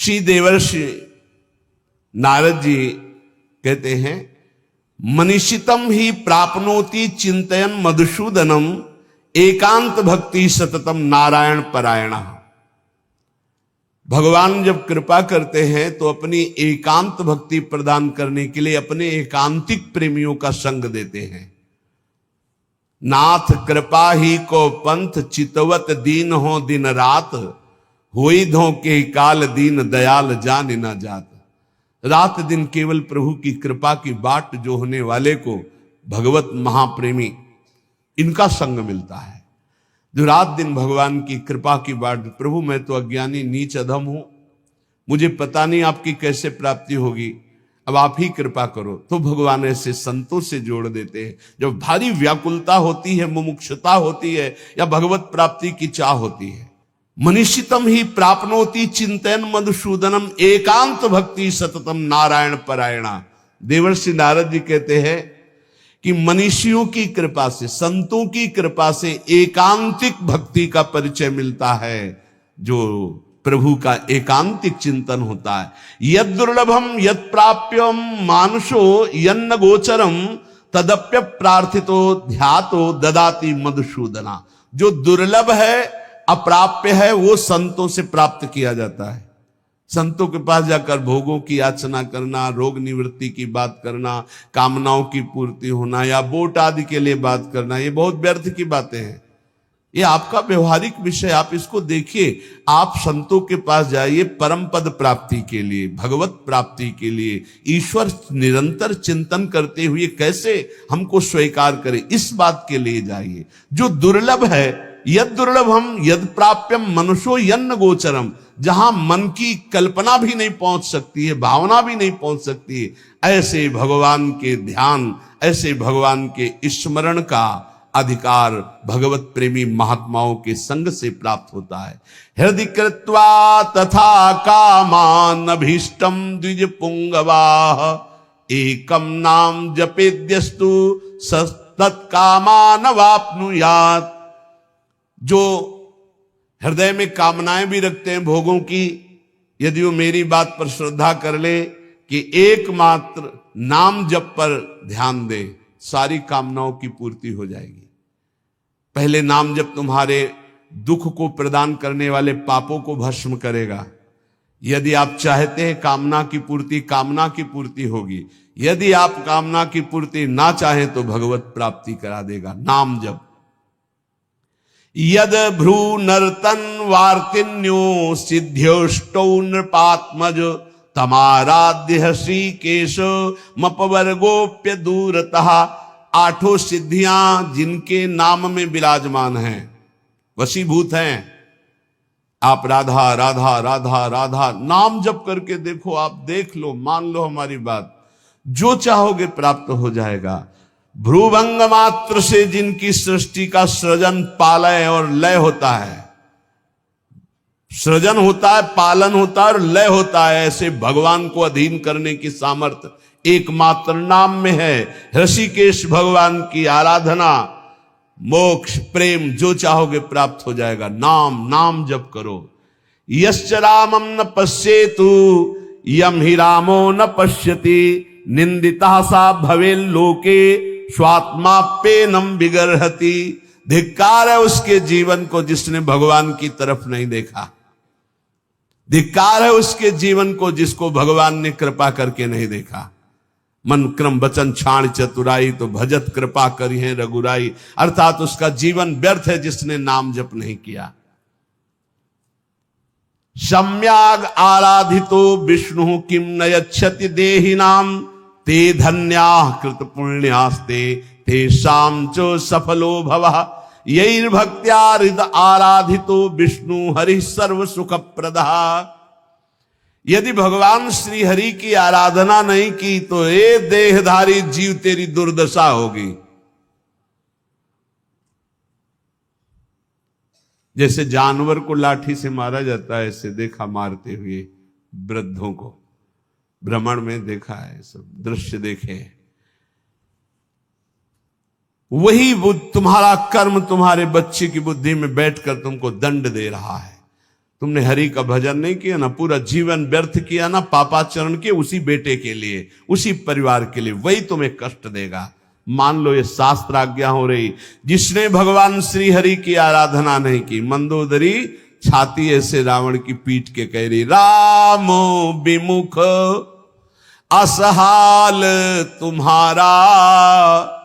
श्री देवर्षि नारद जी कहते हैं, मनीषितम ही प्राप्नोति चिंतयन मधुसूदनम एकांत भक्ति सततम नारायण परायण। भगवान जब कृपा करते हैं तो अपनी एकांत भक्ति प्रदान करने के लिए अपने एकांतिक प्रेमियों का संग देते हैं। नाथ कृपा ही को पंथ चितवत दीन हो दिन रात, होई धो के काल दीन दयाल जान न जात। रात दिन केवल प्रभु की कृपा की बाट जो होने वाले को भगवत महाप्रेमी इनका संग मिलता है। जो रात दिन भगवान की कृपा की बाट, प्रभु मैं तो अज्ञानी नीच अधम हूं, मुझे पता नहीं आपकी कैसे प्राप्ति होगी, अब आप ही कृपा करो। तो भगवान ऐसे संतों से जोड़ देते हैं। जब भारी व्याकुलता होती है, मुमुक्षुता होती है या भगवत प्राप्ति की चाह होती है, मनीषितम ही प्राप्नोति चिंतन मधुसूदनम एकांत भक्ति सततम नारायण परायणा। देवर्षि नारद जी कहते हैं कि मनीषियों की कृपा से, संतों की कृपा से एकांतिक भक्ति का परिचय मिलता है, जो प्रभु का एकांतिक चिंतन होता है। यद दुर्लभम यद प्राप्यम मानुषो यन्न गोचरम तदप्य प्रार्थितो ध्यातो ददाति मधुसूदना। जो दुर्लभ है, अप्राप्य है, वो संतों से प्राप्त किया जाता है। संतों के पास जाकर भोगों की याचना करना, रोग निवृत्ति की बात करना, कामनाओं की पूर्ति होना या वोट आदि के लिए बात करना, ये बहुत व्यर्थ की बातें हैं। ये आपका व्यवहारिक विषय, आप इसको देखिए। आप संतों के पास जाइए परम पद प्राप्ति के लिए, भगवत प्राप्ति के लिए, ईश्वर निरंतर चिंतन करते हुए कैसे हमको स्वीकार करे, इस बात के लिए जाइए। जो दुर्लभ है, यद दुर्लभम यद प्राप्यम मनुष्यो यन्न गोचरम, जहां मन की कल्पना भी नहीं पहुंच सकती है, भावना भी नहीं पहुंच सकती है, ऐसे भगवान के ध्यान, ऐसे भगवान के स्मरण का अधिकार भगवत प्रेमी महात्माओं के संग से प्राप्त होता है। हृदय कृत्वा तथा कामान अभीष्टम द्विज पुंगवाह, एकम नाम जपेद्यस्तु तत्कामान वाप्नुयात्। जो हृदय में कामनाएं भी रखते हैं भोगों की, यदि वो मेरी बात पर श्रद्धा कर ले कि एकमात्र नाम जप पर ध्यान दे, सारी कामनाओं की पूर्ति हो जाएगी। पहले नाम जप तुम्हारे दुख को प्रदान करने वाले पापों को भस्म करेगा। यदि आप चाहते हैं कामना की पूर्ति, कामना की पूर्ति होगी। यदि आप कामना की पूर्ति ना चाहें तो भगवत प्राप्ति करा देगा नाम जप। यद भ्रू नर्तन वार्तिन्यो सिद्ध्योष्टौ नृपात्मज, तमाराध्य श्रीकेश मपवर्गोप्य दूरतः। आठों सिद्धियां जिनके नाम में विराजमान हैं, वशीभूत हैं। आप राधा राधा राधा राधा नाम जप करके देखो, आप देख लो, मान लो हमारी बात, जो चाहोगे प्राप्त हो जाएगा। भ्रूभंग मात्र से जिनकी सृष्टि का सृजन, पालय और लय होता है, सृजन होता है, पालन होता है और लय होता है, ऐसे भगवान को अधीन करने की सामर्थ्य एकमात्र नाम में है। ऋषिकेश भगवान की आराधना, मोक्ष, प्रेम जो चाहोगे प्राप्त हो जाएगा। नाम नाम जप करो। यश्च रामम न पश्येतु यम ही रामो न पश्यति, निंदिता सा भवे लोके स्वात्माप्येनम विगर्हति। धिक्कार है उसके जीवन को जिसने भगवान की तरफ नहीं देखा। धिक्कार है उसके जीवन को जिसको भगवान ने कृपा करके नहीं देखा। मन क्रम वचन छाण चतुराई, तो भजत कृपा करी है रघुराई। अर्थात उसका जीवन व्यर्थ है जिसने नाम जप नहीं किया। सम्याग आराधितो विष्णु किम न यच्छति देहिनाम, ते धन्याः कृत पुण्यास्ते तेषां च सफलो भवः। यैर्भक्त्या हृदय आराधितो विष्णु हरि सर्व सुख प्रदः। यदि भगवान श्री हरि की आराधना नहीं की तो ये देहधारी जीव तेरी दुर्दशा होगी। जैसे जानवर को लाठी से मारा जाता है, ऐसे देखा मारते हुए वृद्धों को, भ्रमण में देखा है, सब दृश्य देखे। वही तुम्हारा कर्म तुम्हारे बच्चे की बुद्धि में बैठकर तुमको दंड दे रहा है। तुमने हरि का भजन नहीं किया ना, पूरा जीवन व्यर्थ किया ना पापाचरण के उसी बेटे के लिए, उसी परिवार के लिए, वही तुम्हें कष्ट देगा। मान लो ये शास्त्र आज्ञा हो रही। जिसने भगवान श्री हरि की आराधना नहीं की, मंदोदरी छाती ऐसे रावण की पीट के कह रही, रामो विमुख असहाल तुम्हारा,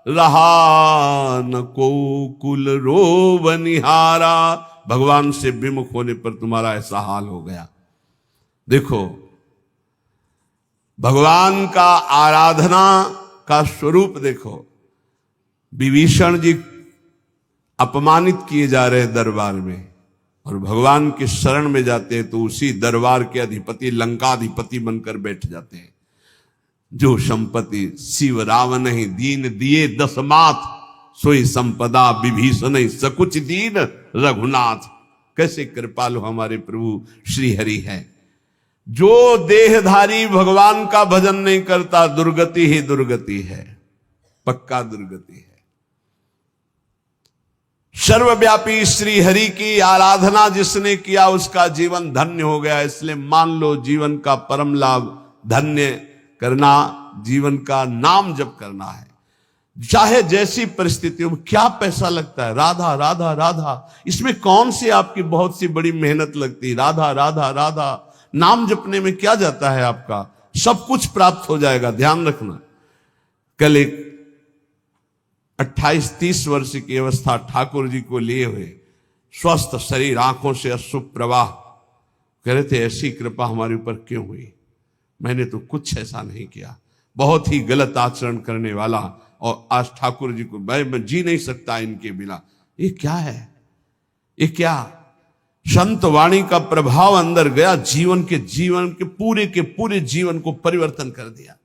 रहा न को कुल रोव निहारा। भगवान से विमुख होने पर तुम्हारा ऐसा हाल हो गया। देखो भगवान का आराधना का स्वरूप देखो। विभीषण जी अपमानित किए जा रहे दरबार में, और भगवान के शरण में जाते हैं तो उसी दरबार के अधिपति लंकाधिपति बनकर बैठ जाते हैं। जो संपत्ति शिव रावण ही दीन दिए दसमात, सोई संपदा विभीषण सकुच दीन रघुनाथ। कैसे कृपालु हमारे प्रभु श्री हरि है। जो देहधारी भगवान का भजन नहीं करता, दुर्गति ही दुर्गति है, पक्का दुर्गति है। सर्वव्यापी श्री हरि की आराधना जिसने किया उसका जीवन धन्य हो गया। इसलिए मान लो जीवन का परम लाभ धन्य करना, जीवन का नाम जप करना है। चाहे जैसी परिस्थितियों में, क्या पैसा लगता है, राधा राधा राधा, इसमें कौन सी आपकी बहुत सी बड़ी मेहनत लगती, राधा राधा राधा। नाम जपने में क्या जाता है आपका, सब कुछ प्राप्त हो जाएगा। ध्यान रखना। कल एक 28-30 वर्ष की अवस्था ठाकुर जी को लिए हुए, स्वस्थ शरीर, आंखों से अश्रु प्रवाह, कह रहे थे ऐसी कृपा हमारे ऊपर क्यों हुई, मैंने तो कुछ ऐसा नहीं किया, बहुत ही गलत आचरण करने वाला, और आज ठाकुर जी को मैं जी नहीं सकता इनके बिना। ये क्या है, ये क्या संत वाणी का प्रभाव अंदर गया, जीवन के पूरे जीवन को परिवर्तन कर दिया,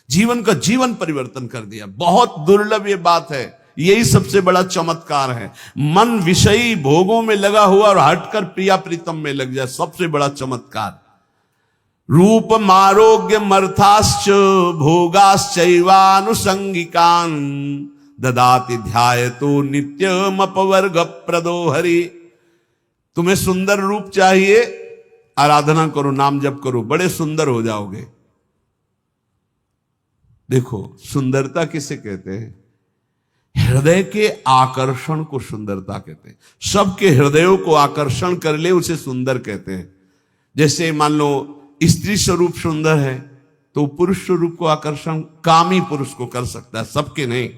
जीवन का जीवन परिवर्तन कर दिया। बहुत दुर्लभ ये बात है, यही सबसे बड़ा चमत्कार है। मन विषयी भोगों में लगा हुआ और हटकर प्रिया प्रीतम में लग जाए, सबसे बड़ा चमत्कार। रूप मारोग्य मर्थाश्च भोगाश्चैवानुसंगिकान् ददाति ध्यायतो नित्यम अपवर्ग प्रदो हरि। तुम्हें सुंदर रूप चाहिए, आराधना करो, नाम जप करो, बड़े सुंदर हो जाओगे। देखो सुंदरता किसे कहते हैं, हृदय के आकर्षण को सुंदरता कहते हैं। सबके हृदयों को आकर्षण कर ले उसे सुंदर कहते हैं। जैसे मान लो स्त्री स्वरूप सुंदर है तो पुरुष स्वरूप को आकर्षण कामी पुरुष को कर सकता है, सबके नहीं।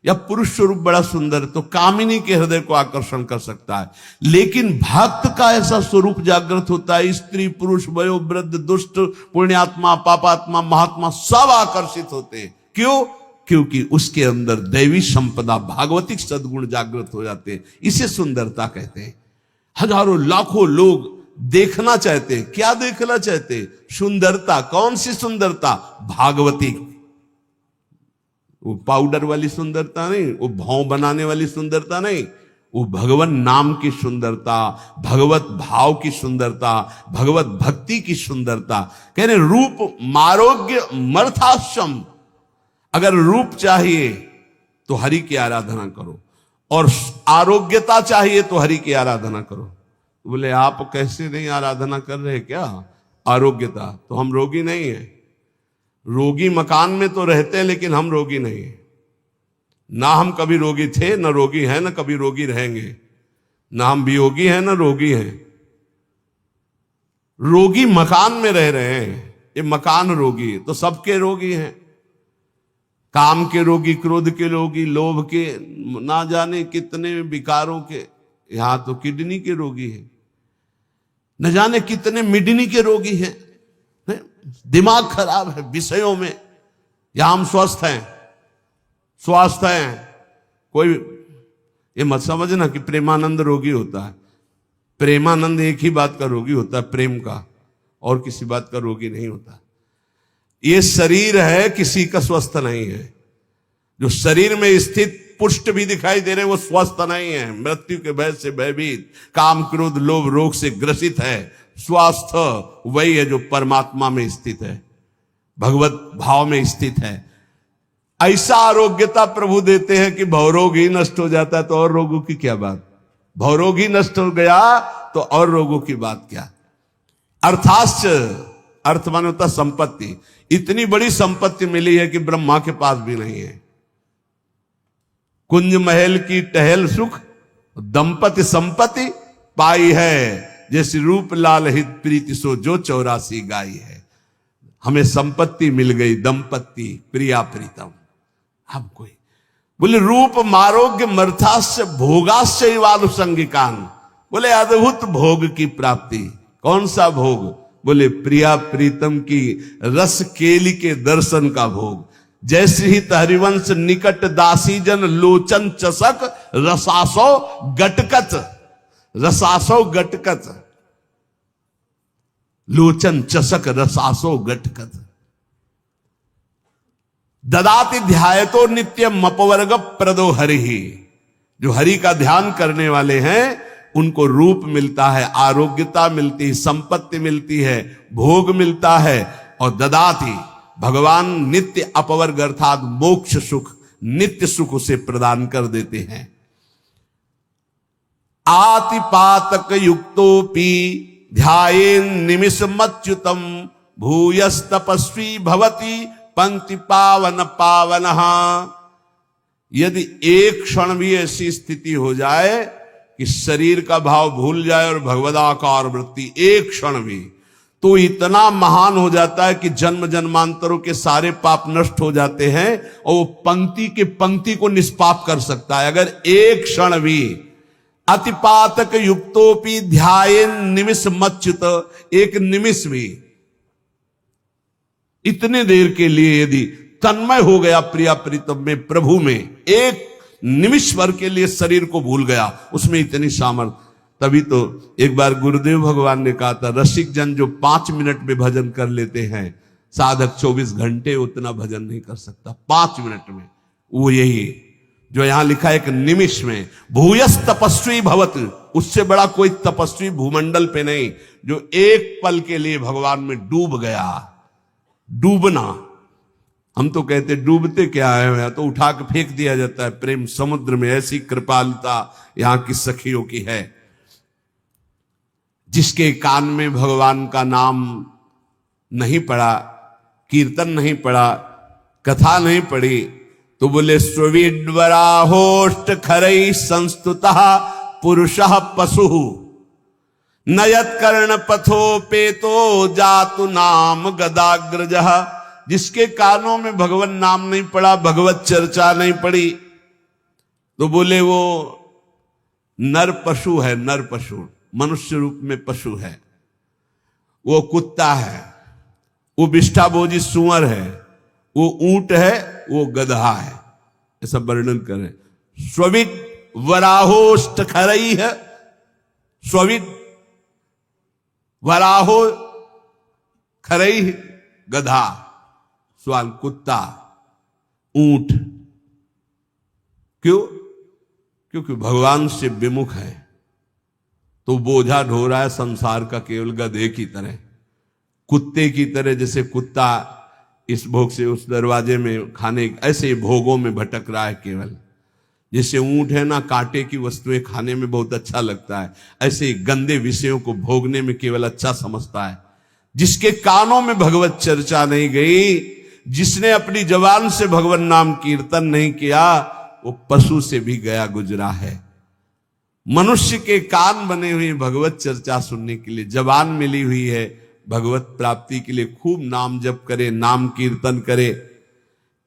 या पुरुष स्वरूप बड़ा सुंदर तो कामिनी के हृदय को आकर्षण कर सकता है। लेकिन भक्त का ऐसा स्वरूप जागृत होता है, स्त्री पुरुष वयो वृद्ध दुष्ट पुण्यात्मा पापात्मा महात्मा सब आकर्षित होते हैं। क्यों? क्योंकि उसके अंदर दैवी संपदा भागवतिक सद्गुण जागृत हो जाते हैं। इसे सुंदरता कहते हैं। हजारों लाखों लोग देखना चाहते हैं। क्या देखना चाहते हैं? सुंदरता। कौन सी सुंदरता? भागवतिक। वो पाउडर वाली सुंदरता नहीं, वो भाव बनाने वाली सुंदरता नहीं, वो भगवान नाम की सुंदरता, भगवत भाव की सुंदरता, भगवत भक्ति की सुंदरता। कह रहे रूप मारोग्य मर्थाश्रम। अगर रूप चाहिए तो हरि की आराधना करो, और आरोग्यता चाहिए तो हरि की आराधना करो। बोले आप कैसे नहीं आराधना कर रहे क्या? आरोग्यता तो हम रोगी नहीं है। रोगी मकान में तो रहते हैं लेकिन हम रोगी नहीं है। ना हम कभी रोगी थे, ना रोगी हैं, ना कभी रोगी रहेंगे। ना हम वियोगी हैं, ना रोगी हैं। रोगी मकान में रह रहे हैं, ये मकान रोगी है। तो सबके रोगी हैं। काम के रोगी, क्रोध के रोगी, लोभ के, ना जाने कितने विकारों के। यहां तो किडनी के रोगी है, न जाने कितने मिडनी के रोगी हैं। दिमाग खराब है विषयों में। यहां हम स्वस्थ हैं, स्वास्थ्य हैं। कोई ये मत समझना कि प्रेमानंद रोगी होता है। प्रेमानंद एक ही बात का रोगी होता है, प्रेम का, और किसी बात का रोगी नहीं होता। ये शरीर है, किसी का स्वस्थ नहीं है। जो शरीर में स्थित पुष्ट भी दिखाई दे रहे हैं वो स्वस्थ नहीं है। मृत्यु के भय से भयभीत, काम क्रोध लोभ रोग से ग्रसित है। स्वास्थ्य वही है जो परमात्मा में स्थित है, भगवत भाव में स्थित है। ऐसा आरोग्यता प्रभु देते हैं कि भवरोग ही नष्ट हो जाता है, तो और रोगों की क्या बात। भवरोग ही नष्ट हो गया तो और रोगों की बात क्या। अर्थाश्च, अर्थ माने होता संपत्ति, इतनी बड़ी संपत्ति मिली है कि ब्रह्मा के पास भी नहीं है। कुंज महल की टहल सुख, दंपति संपत्ति पाई है, जैसे रूप लाल हित प्रीति सो जो 84 गाई है। हमें संपत्ति मिल गई, दंपत्ति प्रिया प्रीतम। हम कोई बोले रूप मारोग्य मर्थास्य भोगास्य वालुसंगिकान, बोले अद्भुत भोग की प्राप्ति। कौन सा भोग? बोले प्रिया प्रीतम की रस केली के दर्शन का भोग। जैसे ही हरिवंश निकट दासी जन लोचन चसक रसासो गटकत, रसासो गटकत, लोचन चसक रसासो गटकत। ददाति ध्यायतो नित्यम अपवर्ग प्रदो हरि, जो हरि का ध्यान करने वाले हैं उनको रूप मिलता है, आरोग्यता मिलती है, संपत्ति मिलती है, भोग मिलता है। और ददाति, भगवान नित्य अपवर्ग अर्थात मोक्ष सुख, नित्य सुख उसे प्रदान कर देते हैं। आतिपातक युक्तोपि ध्यायेन निमिषमच्युतम भूयस तपस्वी भवति पंक्ति पावन पावनः। यदि एक क्षण भी ऐसी स्थिति हो जाए कि शरीर का भाव भूल जाए और भगवदाकार वृत्ति, एक क्षण भी, तो इतना महान हो जाता है कि जन्म जन्मांतरों के सारे पाप नष्ट हो जाते हैं और वो पंक्ति के पंक्ति को निष्पाप कर सकता है अगर एक क्षण भी। अतिपातक युक्तोपि ध्यायेन निमिष मच्युत, एक निमिष भी, इतने देर के लिए यदि तन्मय हो गया प्रिया प्रीतम में, प्रभु में, एक निमिष भर के लिए शरीर को भूल गया, उसमें इतनी सामर्थ्य। तभी तो एक बार गुरुदेव भगवान ने कहा था, रसिक जन जो 5 मिनट में भजन कर लेते हैं, साधक 24 घंटे उतना भजन नहीं कर सकता 5 मिनट में। वो यही जो यहां लिखा है, एक निमिष में। भूयस तपस्वी भवत, उससे बड़ा कोई तपस्वी भूमंडल पे नहीं जो एक पल के लिए भगवान में डूब गया। डूबना, हम तो कहते डूबते क्या है, तो उठा के फेंक दिया जाता है प्रेम समुद्र में। ऐसी कृपालुता यहां की सखियों की है। जिसके कान में भगवान का नाम नहीं पड़ा, कीर्तन नहीं पड़ा, कथा नहीं पड़ी, तो बोले स्वीडवराहोष्ट खरई संस्तुतः पुरुषः पशु नयत कर्ण पथो पेतो जातु नाम गदाग्रजः। जिसके कानों में भगवान नाम नहीं पड़ा, भगवत चर्चा नहीं पड़ी, तो बोले वो नर पशु है। नर पशु, मनुष्य रूप में पशु है, वो कुत्ता है, वो विष्ठाभोजी सुअर है, वो ऊंट है, वो गधा है, ऐसा वर्णन करें। स्विड वराहोष्ट खरई है, स्विड वराहो खरई गधा, स्वाल कुत्ता, ऊंट। क्यों? क्योंकि भगवान से विमुख है, तो बोझा ढो रहा है संसार का केवल गधे की तरह, कुत्ते की तरह। जैसे कुत्ता इस भोग से उस दरवाजे में खाने, ऐसे भोगों में भटक रहा है केवल। जैसे ऊंट है ना, कांटे की वस्तुएं खाने में बहुत अच्छा लगता है, ऐसे गंदे विषयों को भोगने में केवल अच्छा समझता है। जिसके कानों में भगवत चर्चा नहीं गई, जिसने अपनी जबान से भगवान नाम कीर्तन नहीं किया, वो पशु से भी गया गुजरा है। मनुष्य के कान बने हुए भगवत चर्चा सुनने के लिए, जबान मिली हुई है भगवत प्राप्ति के लिए। खूब नाम जप करे, नाम कीर्तन करे।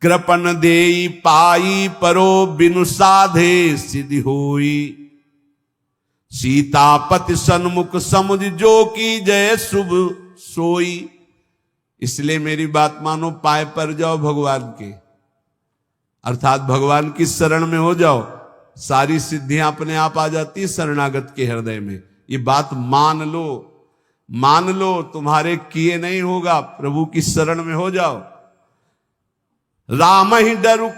कृपन देई पाई परो बिनु साधे सिद्धि होई, सीतापति सन्मुख समुझ जो की जय शुभ सोई। इसलिए मेरी बात मानो, पाए पर जाओ भगवान के, अर्थात भगवान की शरण में हो जाओ, सारी सिद्धियां अपने आप आ जाती है शरणागत के हृदय में। ये बात मान लो, मान लो, तुम्हारे किए नहीं होगा, प्रभु की शरण में हो जाओ। राम ही डरु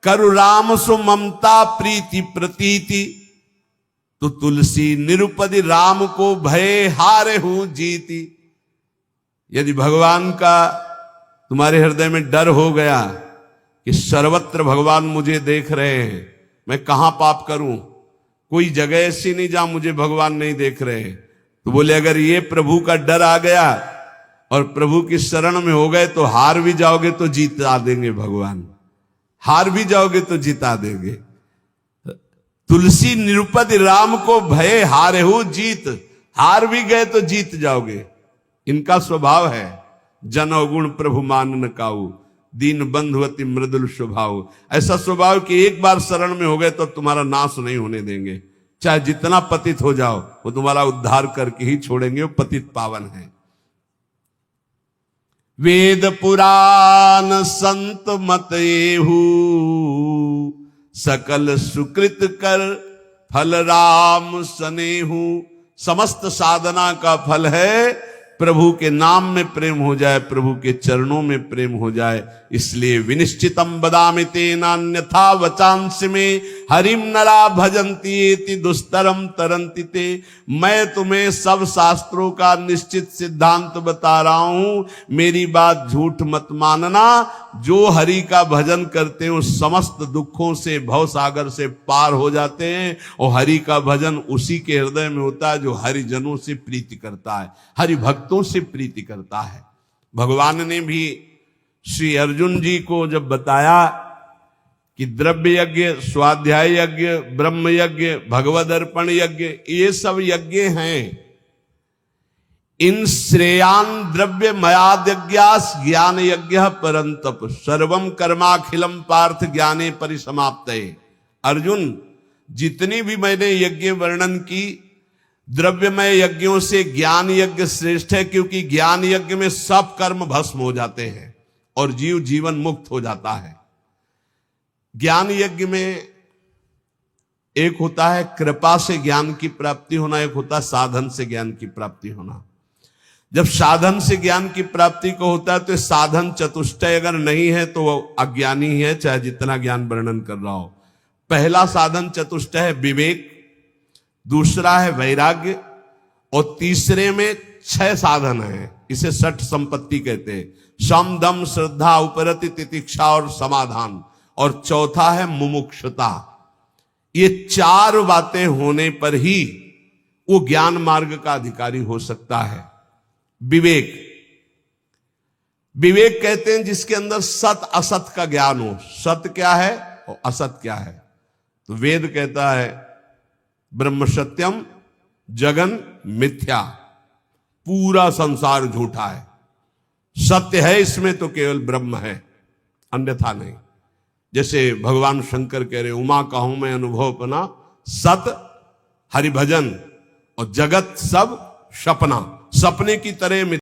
करु राम सु ममता प्रीति प्रतीति, तो तुलसी निरुपदि राम को भय हारे हूं जीती। यदि भगवान का तुम्हारे हृदय में डर हो गया कि सर्वत्र भगवान मुझे देख रहे हैं, मैं कहां पाप करूं, कोई जगह ऐसी नहीं जहां मुझे भगवान नहीं देख रहे। तो बोले अगर ये प्रभु का डर आ गया और प्रभु की शरण में हो गए तो हार भी जाओगे तो जीता देंगे भगवान, हार भी जाओगे तो जीता देंगे। तुलसी निरुपति राम को भय हारे हो जीत, हार भी गए तो जीत जाओगे। इनका स्वभाव है जन अवगुण प्रभु मान न काऊ, दीन बंधुवती मृदुल स्वभाव। ऐसा स्वभाव कि एक बार शरण में हो गए तो तुम्हारा नाश नहीं होने देंगे, चाहे जितना पतित हो जाओ वो तुम्हारा उद्धार करके ही छोड़ेंगे, वो पतित पावन है। वेद पुराण संत मत एहू, सकल सुकृत कर फल राम सनेहू। समस्त साधना का फल है प्रभु के नाम में प्रेम हो जाए, प्रभु के चरणों में प्रेम हो जाए। इसलिए विनिश्चितम बदामि तेनान्यथा वचांसि में हरिम नरा भजन्ति एति दुस्तरम तरन्ति ते। मैं तुम्हें सब शास्त्रों का निश्चित सिद्धांत बता रहा हूं, मेरी बात झूठ मत मानना। जो हरि का भजन करते हैं उस समस्त दुखों से, भव सागर से पार हो जाते हैं। और हरि का भजन उसी के हृदय में होता है जो हरिजनों से प्रीति करता है, हरि भक्तों से प्रीति करता है। भगवान ने भी श्री अर्जुन जी को जब बताया कि द्रव्य यज्ञ, स्वाध्याय यज्ञ, ब्रह्म यज्ञ, भगवद अर्पण यज्ञ, ये सब यज्ञ हैं। इन श्रेयान द्रव्य मयाद यज्ञास ज्ञान यज्ञ परंतप सर्वम कर्माखिलम पार्थ ज्ञाने परिसमाप्तये। अर्जुन, जितनी भी मैंने यज्ञ वर्णन की, द्रव्यमय यज्ञों से ज्ञान यज्ञ श्रेष्ठ है, क्योंकि ज्ञान यज्ञ में सब कर्म भस्म हो जाते हैं और जीव जीवन मुक्त हो जाता है। ज्ञान यज्ञ में एक होता है कृपा से ज्ञान की प्राप्ति होना, एक होता है साधन से ज्ञान की प्राप्ति होना। जब साधन से ज्ञान की प्राप्ति को होता है तो साधन चतुष्टय अगर नहीं है तो वो अज्ञानी ही है, चाहे जितना ज्ञान वर्णन कर रहा हो। पहला साधन चतुष्टय है विवेक, दूसरा है वैराग्य, और तीसरे में 6 साधन है। इसे षट संपत्ति कहते हैं। सम दम श्रद्धा उपरति तितिक्षा और समाधान, और चौथा है मुमुक्षुता। ये 4 बातें होने पर ही वो ज्ञान मार्ग का अधिकारी हो सकता है। विवेक, विवेक कहते हैं जिसके अंदर सत असत का ज्ञान हो। सत्य क्या है और असत क्या है। तो वेद कहता है ब्रह्म सत्यम जगन मिथ्या, पूरा संसार झूठा है। सत्य है इसमें तो केवल ब्रह्म है, अन्यथा नहीं। जैसे भगवान शंकर कह रहे उमा कहूं मैं अनुभव अपना, सत हरिभजन और जगत सब सपना, सपने की तरह